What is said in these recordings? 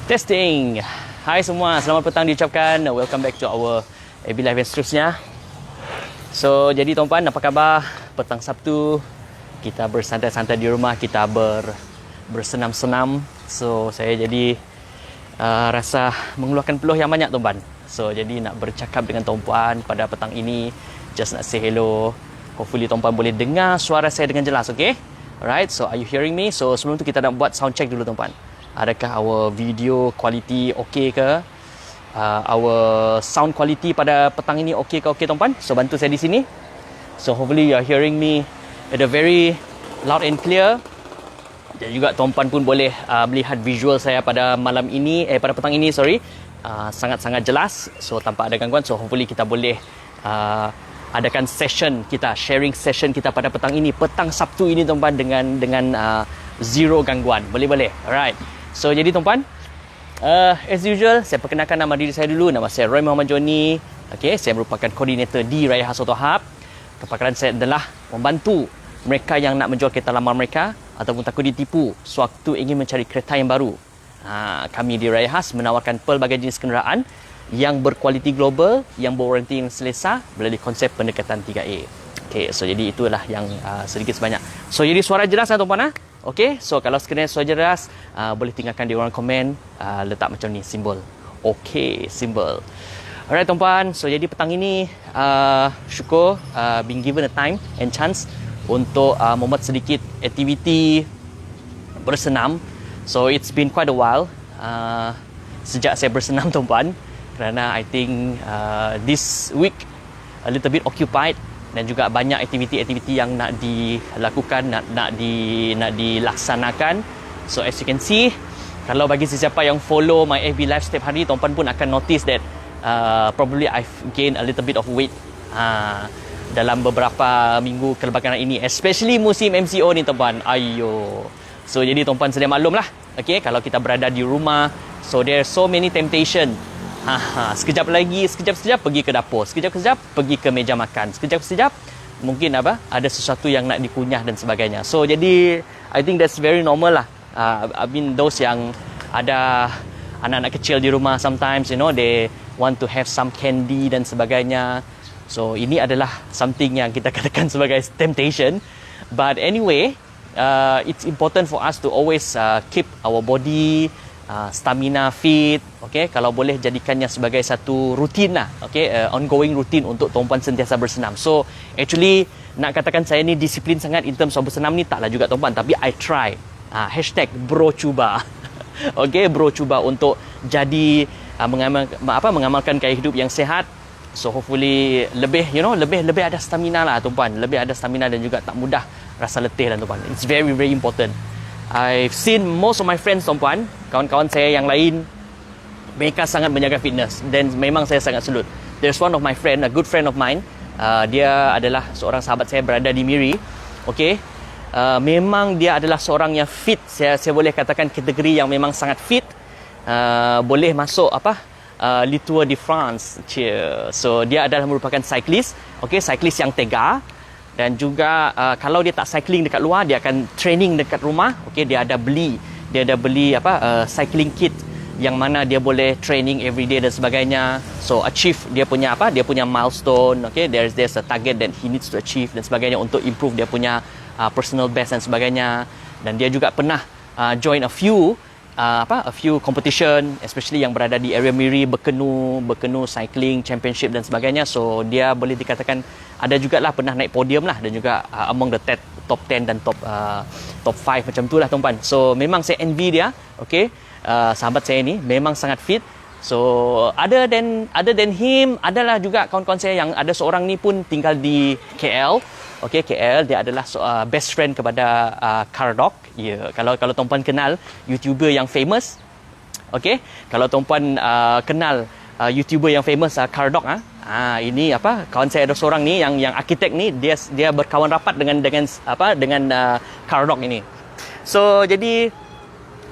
Testing. Hai semua, selamat petang diucapkan. Welcome back to our AB Live and seterusnya. So, jadi tuan-puan, apa khabar? Petang Sabtu, kita bersantai-santai di rumah, kita bersenam-senam. So, saya jadi rasa mengeluarkan peluh yang banyak tuan-puan. So, jadi nak bercakap dengan tuan-puan pada petang ini. Just nak say hello. Hopefully tuan-puan boleh dengar suara saya dengan jelas, okay? Alright, so are you hearing me? So, sebelum tu kita nak buat sound check dulu tuan-puan. Adakah our video quality okay ke? Our sound quality pada petang ini okay ke tuan-puan? So bantu saya di sini. So hopefully you are hearing me at a very loud and clear. Dan juga tuan-puan pun boleh melihat visual saya pada malam ini, pada petang ini, sangat-sangat jelas. So tanpa ada gangguan. So hopefully kita boleh adakan session kita, sharing session kita pada petang ini, petang Sabtu ini tuan-puan dengan zero gangguan. Boleh. Alright. So jadi tuan-puan, as usual, saya perkenalkan nama diri saya dulu. Nama saya Roy Muhammad Joni. Okay, saya merupakan koordinator di Raya Khas Autohub. Kepakaran saya adalah membantu mereka yang nak menjual kereta lama mereka ataupun takut ditipu sewaktu ingin mencari kereta yang baru. Kami di Raya Khas menawarkan pelbagai jenis kenderaan yang berkualiti global, yang berwaranti yang selesa melalui konsep pendekatan 3A. Okay, so jadi itulah yang sedikit sebanyak. So jadi suara jelas kan tuan-puan? Okay, so kalau sekiranya suara jelas, boleh tinggalkan di ruang komen, letak macam ni, simbol. Okay, simbol. Alright tuan-puan, so jadi petang ini, syukur being given a time and chance untuk membuat sedikit aktiviti bersenam. So it's been quite a while sejak saya bersenam tuan-puan, kerana I think this week a little bit occupied. Dan juga banyak aktiviti-aktiviti yang nak dilakukan, nak dilaksanakan. So as you can see, kalau bagi sesiapa yang follow my FB Live setiap hari, tuan-puan pun akan notice that probably I've gained a little bit of weight dalam beberapa minggu kebelakangan ini, especially musim MCO ni tuan-puan. Ayo. So jadi tuan-puan sedia maklum lah, okay, kalau kita berada di rumah, so there are so many temptation. Sekejap pergi ke dapur, sekejap pergi ke meja makan, sekejap mungkin ada sesuatu yang nak dikunyah dan sebagainya. So jadi I think that's very normal lah. I mean those yang ada anak-anak kecil di rumah, sometimes they want to have some candy dan sebagainya. So ini adalah something yang kita katakan sebagai temptation. But anyway, it's important for us to always keep our body stamina fit, okay? Kalau boleh jadikannya sebagai satu rutin lah, okay? Ongoing rutin untuk tuan-puan sentiasa bersenam. So actually nak katakan saya ni disiplin sangat in terms of bersenam ni, taklah juga tuan-puan, tapi I try. Hashtag bro cuba. Okay, bro cuba untuk jadi mengamalkan gaya hidup yang sihat. So hopefully lebih ada stamina lah tuan-puan, lebih ada stamina dan juga tak mudah rasa letih lah tuan-puan. It's very very important. I've seen most of my friends tuan-puan, kawan-kawan saya yang lain, mereka sangat menjaga fitness dan memang saya sangat salut. There's one of my friend, a good friend of mine, dia adalah seorang sahabat saya berada di Miri. Okay, memang dia adalah seorang yang fit. Saya boleh katakan kategori yang memang sangat fit. Boleh masuk Le Tour de France. So dia adalah merupakan cyclist, okay, cyclist yang tegar. Dan juga kalau dia tak cycling dekat luar, dia akan training dekat rumah. Okey, dia ada beli cycling kit yang mana dia boleh training every day dan sebagainya. So achieve dia punya milestone. Okey, there's a target that he needs to achieve dan sebagainya untuk improve dia punya personal best dan sebagainya. Dan dia juga pernah join a few competition, especially yang berada di area Miri, Bekenu cycling championship dan sebagainya. So dia boleh dikatakan ada jugalah pernah naik podium lah, dan juga among the top 10 dan top 5 macam tu lah tuan-puan. So memang saya envy dia, okay. Sahabat saya ni memang sangat fit. So other than him, adalah juga kawan-kawan saya yang ada seorang ni pun tinggal di KL. Okay, KL, dia adalah best friend kepada Cardog. Ya, kalau tuan-puan kenal YouTuber yang famous, okay, kalau tuan-puan kenal YouTuber yang famous Cardog, ini kawan saya ada seorang ni yang arkitek ni, dia berkawan rapat dengan Cardog ini. So jadi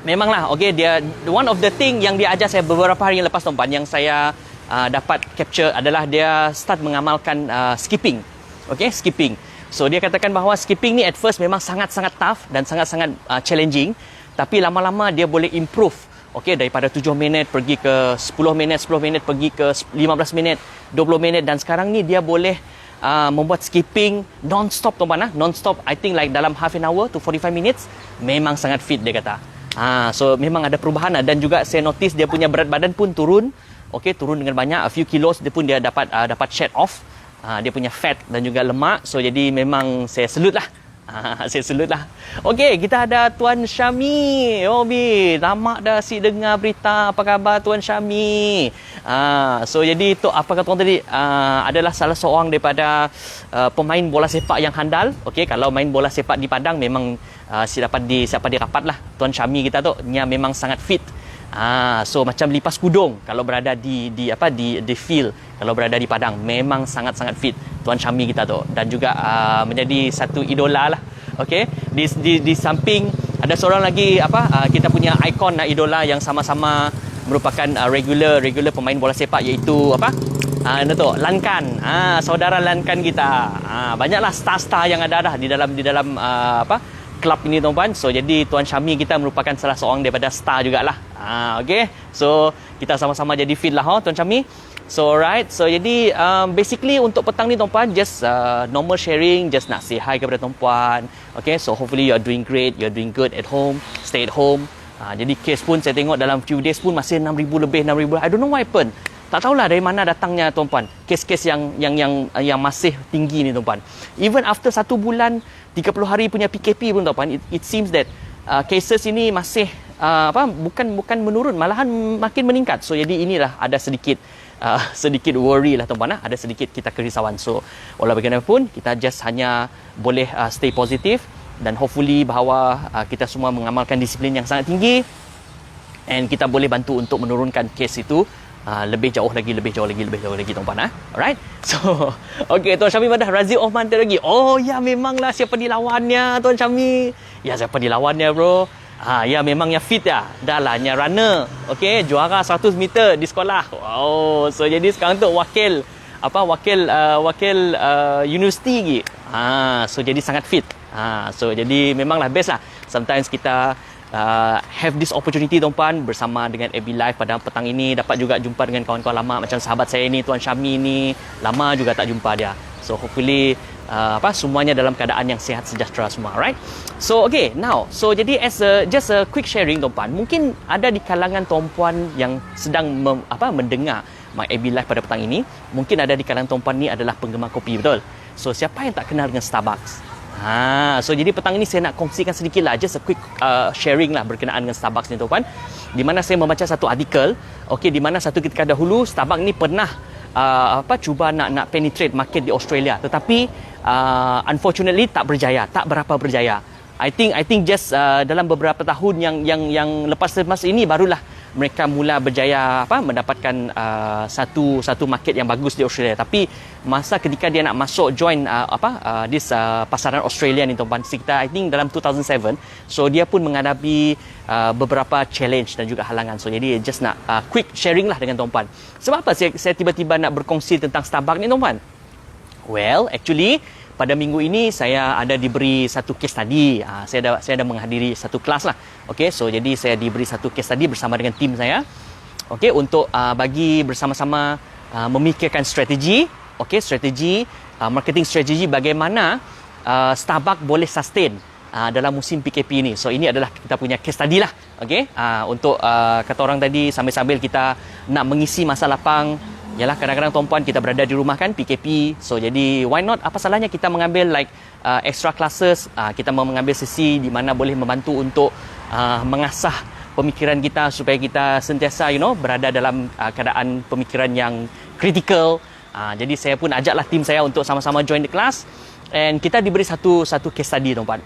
memanglah, okay, dia one of the thing yang dia ajar saya beberapa hari yang lepas tuan-puan, yang saya dapat capture adalah dia start mengamalkan skipping. Okay, skipping. So dia katakan bahawa skipping ni at first memang sangat-sangat tough dan sangat-sangat challenging, tapi lama-lama dia boleh improve Okey, daripada 7 minit pergi ke 10 minit, 10 minit pergi ke 15 minit, 20 minit, dan sekarang ni dia boleh membuat skipping non-stop tuan-puan. Non-stop, I think like dalam half an hour to 45 minutes. Memang sangat fit dia kata. So memang ada perubahan dan juga saya notice dia punya berat badan pun turun. Okey, turun dengan banyak, a few kilos dia pun dia dapat shed off. Dia punya fat dan juga lemak. So jadi memang saya salute lah. Saya salute lah. Okey, kita ada Tuan Syami. Oh Bi, lama dah si dengar berita. Apa khabar Tuan Syami? So jadi tu apa kata orang tadi, adalah salah seorang daripada pemain bola sepak yang handal. Okey, kalau main bola sepak di padang memang siapa dirapat lah. Tuan Syami kita tu nya memang sangat fit. So macam lipas kudung kalau berada di field, kalau berada di padang memang sangat-sangat fit Tuan Syami kita tu, dan juga menjadi satu idola lah. Okey, di samping ada seorang lagi kita punya ikon idola yang sama-sama merupakan regular pemain bola sepak, iaitu Lankan. Saudara Lankan kita. Banyaklah star-star yang ada dah di dalam klub ini tuan-puan. So jadi Tuan Syami kita merupakan salah seorang daripada star jugalah. Okey. So kita sama-sama jadi fit lah Tuan Syami. So alright. So jadi basically untuk petang ni tuan-puan, just normal sharing, just nak say hi kepada tuan-puan. Okay, so hopefully you are doing great, you are doing good at home, stay at home. Jadi case pun saya tengok dalam few days pun masih 6,000 lebih, 6,000. I don't know what happened. Tak tahulah dari mana datangnya tuan-puan. Kes-kes yang masih tinggi ni tuan-puan. Even after 1 bulan 30 hari punya PKP pun tuan-puan, it seems that cases ini masih bukan menurun, malahan makin meningkat. So jadi inilah ada sedikit worry lah tuan-puan, ada sedikit kita kerisauan. So walau bagaimanapun kita just hanya boleh stay positif, dan hopefully bahawa kita semua mengamalkan disiplin yang sangat tinggi, and kita boleh bantu untuk menurunkan kes itu lebih jauh lagi tuan-puan. Alright. So okey, Tuan Syami dah Razif Ohman lagi. Oh ya, memanglah siapa dilawannya Tuan Syami. Ya, siapa dilawannya bro? Ya memangnya fit ya. Dah lah nya runner. Okey, juara 100 meter di sekolah. Wow. So jadi sekarang tu wakil universiti lagi. So jadi sangat fit. So jadi memanglah best lah. Sometimes kita have this opportunity tuan-puan bersama dengan AB Live pada petang ini, dapat juga jumpa dengan kawan-kawan lama macam sahabat saya ni Tuan Syami ni, lama juga tak jumpa dia. So hopefully semuanya dalam keadaan yang sihat sejahtera semua, right? So okay, now so jadi just a quick sharing tuan-puan, mungkin ada di kalangan tuan-puan yang sedang mendengar My AB Live pada petang ini, mungkin ada di kalangan tuan-puan ni adalah penggemar kopi, betul? So siapa yang tak kenal dengan Starbucks? So jadi petang ini saya nak kongsikan sedikit lah, just a quick sharing lah berkenaan dengan Starbucks ni tuan-puan. Di mana saya membaca satu artikel, okey, di mana satu ketika dahulu Starbucks ni pernah cuba nak penetrate market di Australia, tetapi unfortunately tak berapa berjaya. I think just dalam beberapa tahun yang lepas ini barulah mereka mula berjaya mendapatkan satu market yang bagus di Australia. Tapi masa ketika dia nak masuk join this pasaran Australia ni tuan-puan, sekitar I think dalam 2007, so dia pun menghadapi beberapa challenge dan juga halangan. So jadi just nak quick sharing lah dengan tuan-puan. Sebab apa saya tiba-tiba nak berkongsi tentang Starbucks ni tuan-puan? Well, actually pada minggu ini saya ada diberi satu case study. Saya ada menghadiri satu kelas lah. Okey, so jadi saya diberi satu case study bersama dengan tim saya. Okey, untuk bagi bersama-sama memikirkan strategi, marketing strategi bagaimana Starbucks boleh sustain dalam musim PKP ini. So ini adalah kita punya case study lah. Okey, untuk kata orang tadi sambil-sambil kita nak mengisi masa lapang. Yalah, kadang-kadang tuan-puan kita berada di rumah kan, PKP. So jadi why not, apa salahnya kita mengambil like extra classes, kita mau mengambil sesi di mana boleh membantu untuk mengasah pemikiran kita supaya kita sentiasa berada dalam keadaan pemikiran yang critical. Jadi saya pun ajaklah tim saya untuk sama-sama join the class, and kita diberi satu case study tuan-puan.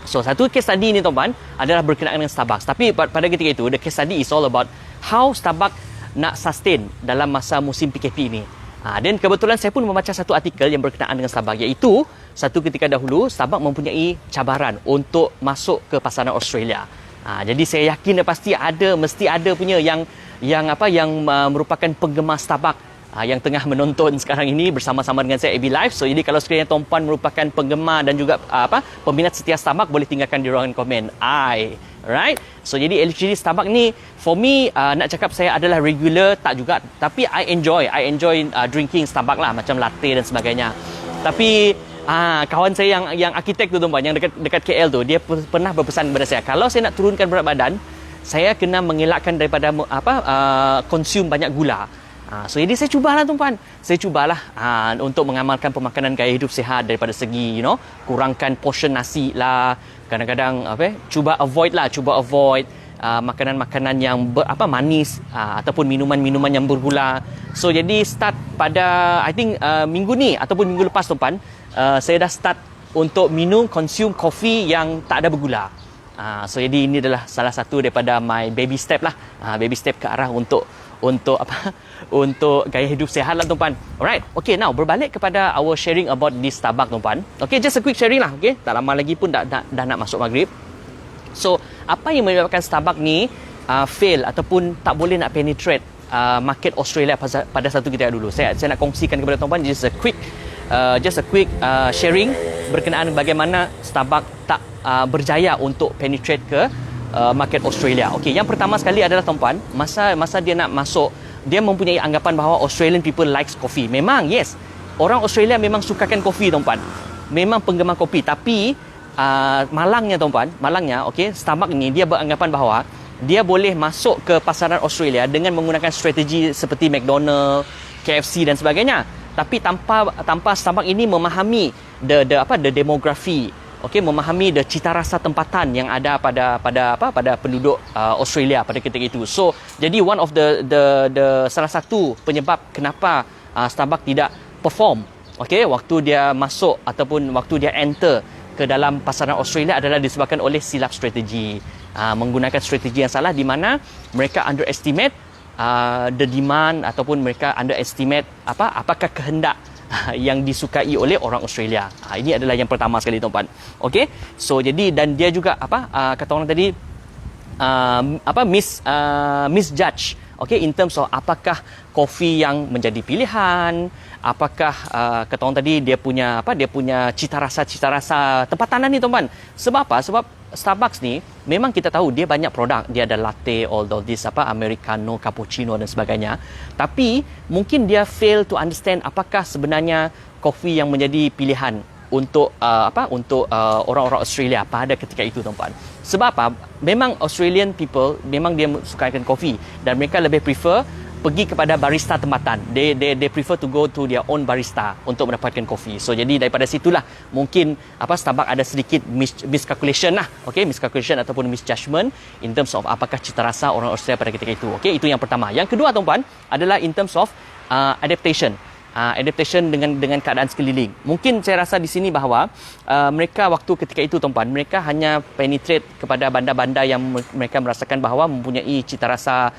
So satu case study ni tuan-puan adalah berkenaan dengan Starbucks. Tapi pada ketika itu the case study is all about how Starbucks nak sustain dalam masa musim PKP ini. Dan kebetulan saya pun membaca satu artikel yang berkenaan dengan Starbucks, iaitu satu ketika dahulu Starbucks mempunyai cabaran untuk masuk ke pasaran Australia. Jadi saya yakin mesti ada punya yang merupakan penggemar Starbucks yang tengah menonton sekarang ini bersama-sama dengan saya AB Live. So jadi kalau sekiranya tuan-puan merupakan penggemar dan juga peminat setia Starbucks, boleh tinggalkan di ruangan komen. Right? So jadi actually Starbucks ni for me nak cakap saya adalah regular tak juga, tapi I enjoy drinking Starbucks lah, macam latte dan sebagainya. Tapi kawan saya yang arkitek tu tuan-puan, yang dekat KL tu, dia pernah berpesan kepada saya, kalau saya nak turunkan berat badan, saya kena mengelakkan daripada consume banyak gula. So jadi saya cubalah tuan-puan. Saya cubalah untuk mengamalkan pemakanan gaya hidup sihat daripada segi kurangkan portion nasi lah. Kadang-kadang cuba avoid makanan-makanan yang manis ataupun minuman-minuman yang bergula. So jadi start pada I think minggu ni ataupun minggu lepas tuan-puan, saya dah start untuk consume kopi yang tak ada bergula. So jadi ini adalah salah satu daripada my baby step lah. Baby step ke arah untuk gaya hidup sihat lah tuan-puan. Alright. Okay, now berbalik kepada our sharing about this Starbucks tuan-puan. Okay, just a quick sharing lah. Okay, tak lama lagi pun dah nak masuk maghrib. So, apa yang menyebabkan Starbucks ni fail ataupun tak boleh nak penetrate market Australia pada satu ketika dulu? Saya nak kongsikan kepada tuan-puan just a quick sharing berkenaan bagaimana Starbucks tak berjaya untuk penetrate ke market Australia. Okey, yang pertama sekali adalah tuan-puan, masa dia nak masuk, dia mempunyai anggapan bahawa Australian people likes coffee. Memang yes, orang Australia memang sukakan kopi tuan-puan. Memang penggemar kopi, tapi malangnya tuan-puan, okey, Starbucks ni dia beranggapan bahawa dia boleh masuk ke pasaran Australia dengan menggunakan strategi seperti McDonald, KFC dan sebagainya. Tapi tanpa Starbucks ini memahami the demografi, okey, memahami cita rasa tempatan yang ada pada penduduk Australia pada ketika itu. So jadi one of the salah satu penyebab kenapa Starbucks tidak perform, okey, waktu dia masuk ataupun waktu dia enter ke dalam pasaran Australia adalah disebabkan oleh silap strategi, menggunakan strategi yang salah, di mana mereka underestimate the demand ataupun mereka underestimate apakah kehendak yang disukai oleh orang Australia. Ini adalah yang pertama sekali tuan-puan. Okey. So jadi, dan dia juga kata orang tadi misjudge, okey, in terms of apakah kopi yang menjadi pilihan, apakah kata orang tadi dia punya cita rasa tempatanan ni tuan-puan. Sebab apa? Sebab Starbucks ni memang kita tahu dia banyak produk, dia ada latte, all this americano, cappuccino dan sebagainya. Tapi mungkin dia fail to understand apakah sebenarnya kopi yang menjadi pilihan untuk orang-orang Australia pada ketika itu tuan-puan. Sebab apa? Memang Australian people memang dia sukakan kopi dan mereka lebih prefer pergi kepada barista tempatan. They prefer to go to their own barista untuk mendapatkan kopi. So jadi daripada situlah mungkin Starbucks ada sedikit miscalculation lah. Okey, miscalculation ataupun misjudgment in terms of apakah cita rasa orang Australia pada ketika itu. Okey, itu yang pertama. Yang kedua tuan-puan adalah in terms of adaptation. Adaptation dengan keadaan sekeliling. Mungkin saya rasa di sini bahawa mereka waktu ketika itu tuan-puan, mereka hanya penetrate kepada bandar-bandar yang mereka merasakan bahawa mempunyai cita rasa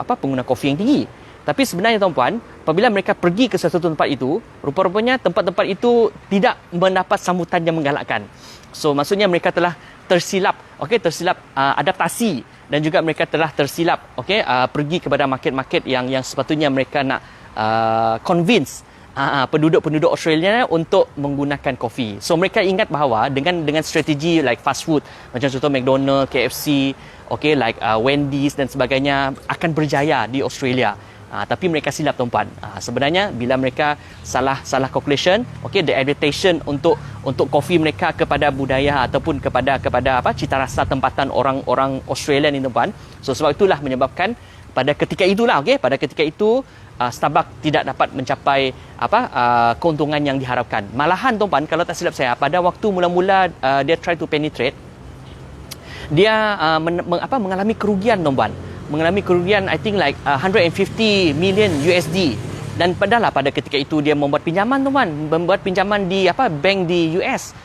pengguna kopi yang tinggi. Tapi sebenarnya tuan-puan, apabila mereka pergi ke sesuatu tempat itu, rupa-rupanya tempat-tempat itu tidak mendapat sambutan yang menggalakkan. So maksudnya mereka telah tersilap, tersilap adaptasi, dan juga mereka telah tersilap pergi kepada market-market yang sepatutnya mereka nak convince penduduk-penduduk Australia untuk menggunakan kopi. So mereka ingat bahawa dengan strategi like fast food, macam contoh McDonald, KFC, like Wendy's dan sebagainya akan berjaya di Australia. Tapi mereka silap tuan-puan. Sebenarnya bila mereka salah calculation, the adaptation untuk kopi mereka kepada budaya ataupun kepada cita rasa tempatan orang Australia ni tuan-puan. So sebab itulah menyebabkan pada ketika itulah Starbucks tidak dapat mencapai keuntungan yang diharapkan. Malahan tuan-puan, kalau tak silap saya, pada waktu mula-mula dia try to penetrate, dia mengalami kerugian tuan-puan. Mengalami kerugian I think like 150 million USD. Dan padahal pada ketika itu dia membuat pinjaman tuan-puan, membuat pinjaman di bank di US.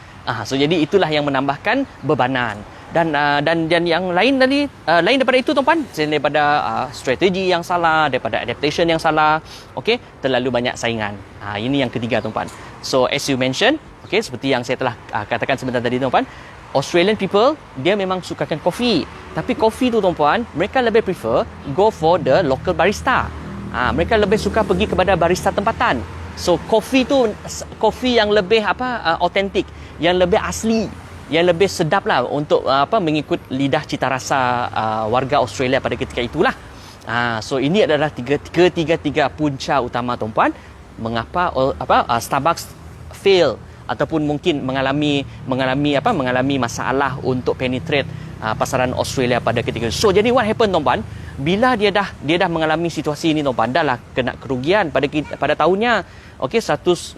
So jadi itulah yang menambahkan bebanan. Dan yang lain daripada itu tuan-puan, daripada strategi yang salah, daripada adaptation yang salah, terlalu banyak saingan. Ini yang ketiga tuan-puan. So as you mention, seperti yang saya telah katakan sebentar tadi tuan-puan, Australian people dia memang sukakan kopi, tapi kopi tu tuan-puan, mereka lebih prefer go for the local barista. Mereka lebih suka pergi kepada barista tempatan. So kopi yang lebih autentik, yang lebih asli, yang lebih sedap lah untuk mengikut lidah cita rasa warga Australia pada ketika itulah. So ini adalah tiga punca utama tuan-puan mengapa Starbucks fail ataupun mungkin mengalami masalah untuk penetrate pasaran Australia pada ketika itu. So jadi what happened tuan-puan, bila dia dah mengalami situasi ini tuan-puan, dah lah kena kerugian pada tahunnya, 150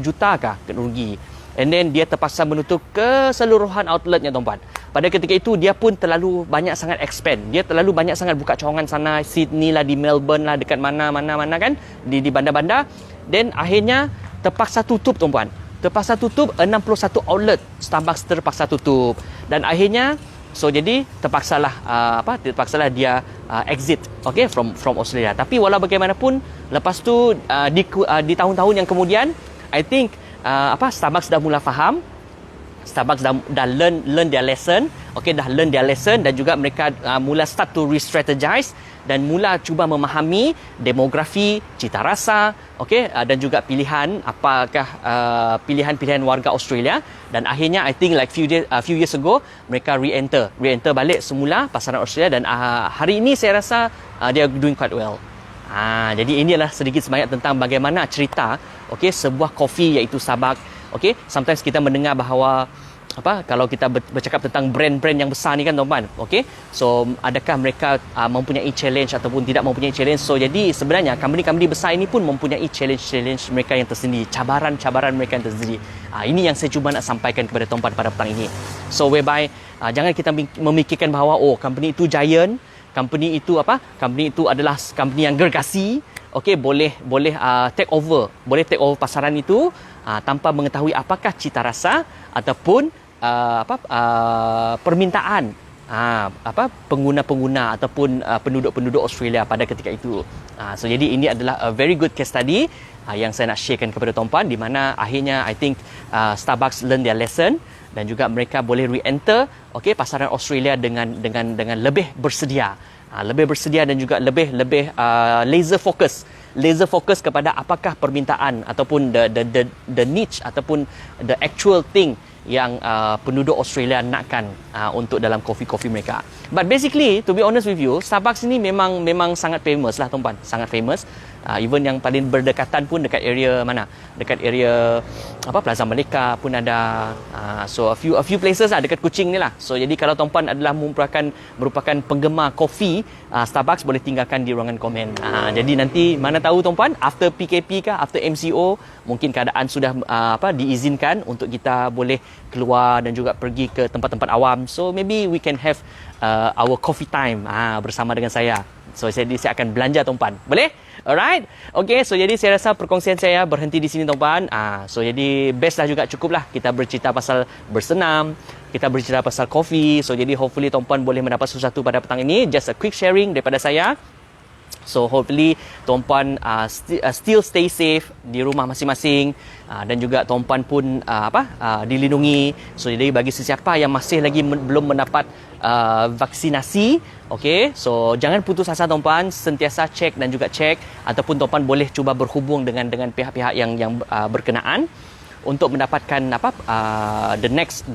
juta kah kena rugi. And then dia terpaksa menutup keseluruhan outletnya tuan-puan. Pada ketika itu dia pun terlalu banyak sangat expand. Dia terlalu banyak sangat buka cawangan sana, Sydney lah, di Melbourne lah, dekat mana kan, di bandar-bandar. Dan akhirnya terpaksa tutup tuan-puan. Terpaksa tutup 61 outlet Starbucks terpaksa tutup. Dan akhirnya jadi terpaksalah dia exit from Australia. Tapi walau bagaimanapun lepas tu di tahun-tahun yang kemudian I think Starbucks dah mula faham, Starbucks dah learn their lesson, dah learn their lesson, dan juga mereka mula start to re-strategize dan mula cuba memahami demografi, cita rasa, dan juga pilihan pilihan warga Australia. Dan akhirnya I think like few years ago mereka re-enter balik semula pasaran Australia, dan hari ini saya rasa they are doing quite well. Jadi ini adalah sedikit sebanyak tentang bagaimana cerita sebuah kopi iaitu Starbucks. Sometimes kita mendengar bahawa kalau kita bercakap tentang brand-brand yang besar ni kan tuan-tuan, so adakah mereka mempunyai challenge ataupun tidak mempunyai challenge. So jadi sebenarnya company-company besar ini pun mempunyai challenge mereka yang tersendiri, cabaran mereka yang tersendiri. Ini yang saya cuba nak sampaikan kepada tuan-tuan pada petang ini. So whereby jangan kita memikirkan bahawa company itu giant, company itu adalah company yang gergasi, boleh take over pasaran itu tanpa mengetahui apakah cita rasa ataupun permintaan pengguna-pengguna ataupun penduduk-penduduk Australia pada ketika itu. So jadi ini adalah a very good case study yang saya nak sharekan kepada tuan-puan, di mana akhirnya I think Starbucks learn their lesson dan juga mereka boleh re-enter pasaran Australia dengan lebih bersedia, dan juga lebih laser focus kepada apakah permintaan ataupun the niche ataupun the actual thing yang penduduk Australia nakkan untuk dalam kopi-kopi mereka. But basically, to be honest with you, Starbucks ini memang sangat famous lah tuan-tuan, sangat famous. Even yang paling berdekatan pun dekat area mana? Dekat area Plaza Merdeka pun ada. So a few places lah dekat Kuching ni lah. So jadi kalau tuan-puan adalah merupakan penggemar kopi Starbucks, boleh tinggalkan di ruangan komen. Jadi nanti mana tahu tuan-puan, after PKP kah, after MCO, mungkin keadaan sudah diizinkan untuk kita boleh keluar dan juga pergi ke tempat-tempat awam. So maybe we can have our coffee time bersama dengan saya. So saya akan belanja tuan-puan. Boleh? Alright. So jadi saya rasa perkongsian saya berhenti di sini tuan-puan. So jadi best lah juga, cukup lah kita bercerita pasal bersenam, kita bercerita pasal kopi. So jadi hopefully tuan-puan boleh mendapat sesuatu pada petang ini. Just a quick sharing daripada saya. So hopefully tuan-puan still stay safe di rumah masing-masing, dan juga tuan-puan pun dilindungi. So jadi bagi sesiapa yang masih lagi belum mendapat vaksinasi, so jangan putus asa tuan-puan, sentiasa cek dan juga cek, ataupun tuan-puan boleh cuba berhubung dengan pihak-pihak yang berkenaan untuk mendapatkan the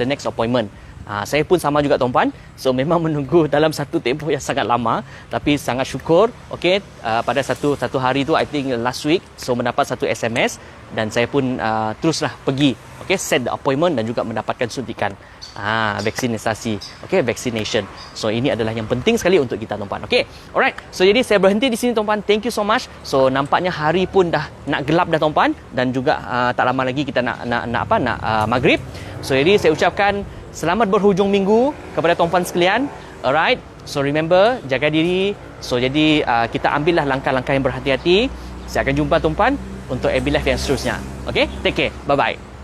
next appointment. Saya pun sama juga tuan-puan. So memang menunggu dalam satu tempoh yang sangat lama, tapi sangat syukur pada satu hari tu, I think last week, so mendapat satu SMS dan saya pun teruslah pergi set the appointment dan juga mendapatkan suntikan vaksinasi, vaccination. So ini adalah yang penting sekali untuk kita tuan-puan. Alright. So jadi saya berhenti di sini tuan-puan. Thank you so much. So nampaknya hari pun dah nak gelap dah tuan-puan, dan juga tak lama lagi kita nak maghrib. So jadi saya ucapkan selamat berhujung minggu kepada tuan-puan sekalian. Alright. So remember, jaga diri. So jadi kita ambillah langkah-langkah yang berhati-hati. Saya akan jumpa tuan-puan untuk AB Live yang seterusnya. Take care. Bye-bye.